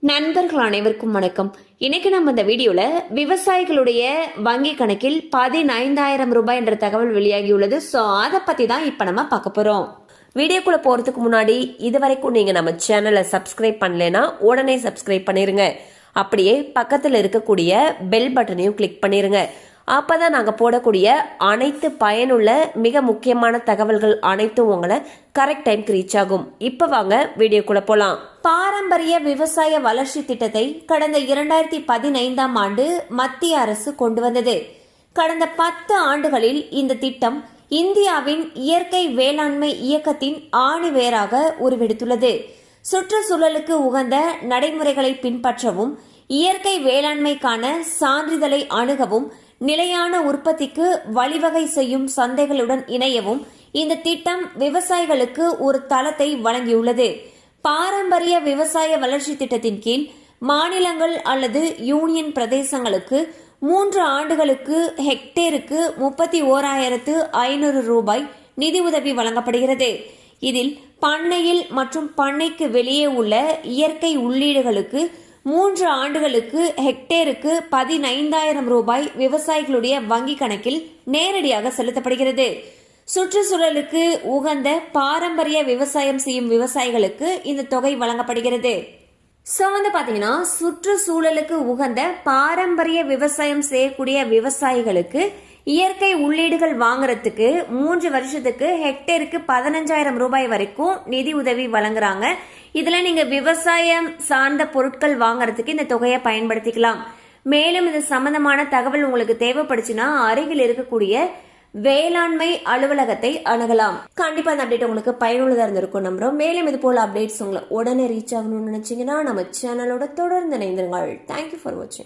நண்பர்கள் அனைவருக்கும் வணக்கம். இன்னைக்கு நம்ம இந்த வீடியோல விவசாயிகளுடைய வங்கி கணக்கில் 15,000 ரூபாய் என்ற தகவல் வெளியாகியுள்ளது. ஸோ அதை பத்தி தான் இப்ப நம்ம பார்க்க போறோம். வீடியோக்குள்ள போறதுக்கு முன்னாடி இதுவரைக்கும் நீங்க நம்ம சேனலை சப்ஸ்கிரைப் பண்ணலைன்னா உடனே சப்ஸ்கிரைப் பண்ணிருங்க. அப்படியே பக்கத்தில் இருக்கக்கூடிய பெல் பட்டனையும் கிளிக் பண்ணிருங்க. அப்பதான் நாங்க போடக்கூடிய அனைத்து பயனுள்ள மிக முக்கியமான தகவல்கள் அனைத்தும் உங்களை கரெக்ட் டைம்க்கு ரீச் ஆகும். இப்ப வாங்க வீடியோக்குள்ள போலாம். பாரம்பரிய விவசாய வளர்ச்சி திட்டத்தை கடந்த 2015ஆம் ஆண்டு மத்திய அரசு கொண்டு வந்தது. கடந்த 10 ஆண்டுகளில் இந்த திட்டம் இந்தியாவின் இயற்கை வேளாண்மை இயக்கத்தின் ஆணிவேராக உருவெடுத்துள்ளது. சுற்றுச்சூழலுக்கு உகந்த நடைமுறைகளை பின்பற்றவும், இயற்கை வேளாண்மைக்கான சான்றிதழை அணுகவும், நிலையான உற்பத்திக்கு வழிவகை செய்யும் சந்தைகளுடன் இணையவும் இந்த திட்டம் விவசாயிகளுக்கு ஒரு தளத்தை வழங்கியுள்ளது. பாரம்பரிய விவசாய வளர்ச்சி திட்டத்தின் கீழ் மாநிலங்கள் அல்லது யூனியன் பிரதேசங்களுக்கு 3 ஆண்டுகளுக்கு ஹெக்டேருக்கு 31,500 ரூபாய் நிதி உதவி வழங்கப்படுகிறது. இதில் பண்ணையில் மற்றும் பண்ணைக்கு வெளியே உள்ள இயற்கை உள்ளீடுகளுக்கு 3 ஆண்டுகளுக்கு ஹெக்டேருக்கு 15,000 ரூபாய் விவசாயிகளுடைய வங்கி கணக்கில் நேரடியாக செலுத்தப்படுகிறது. சுற்றுச்சூழலுக்கு உகந்த பாரம்பரிய விவசாயம் செய்யும் விவசாயிகளுக்கு இந்த தொகை வழங்கப்படுகிறது. ஸோ பாத்தீங்கன்னா சுற்றுச்சூழலுக்கு உகந்த பாரம்பரிய விவசாயம் செய்யக்கூடிய விவசாயிகளுக்கு இயற்கை உள்ளீடுகள் வாங்குறதுக்கு 3 வருஷத்துக்கு ஹெக்டேருக்கு 15,000 ரூபாய் வரைக்கும் நிதி உதவி வழங்குறாங்க. இதுல நீங்க விவசாயம் சார்ந்த பொருட்கள் வாங்குறதுக்கு இந்த தொகையை பயன்படுத்திக்கலாம். மேலும் இது சம்பந்தமான தகவல் உங்களுக்கு தேவைப்படுச்சுன்னா அருகில் இருக்கக்கூடிய வேளாண்மை அலுவலகத்தை அணுகலாம். கண்டிப்பா அந்த அப்டேட் உங்களுக்கு பயனுள்ளதா இருந்திருக்கும் நம்புறோம். மேலும் இது போல அப்டேட்ஸ் உங்களை உடனே ரீச் ஆகணும்னு நினைச்சீங்கன்னா நம்ம சேனலோட தொடர்ந்து இணைந்திருங்கள். தேங்க்யூ ஃபார் வாட்சிங்.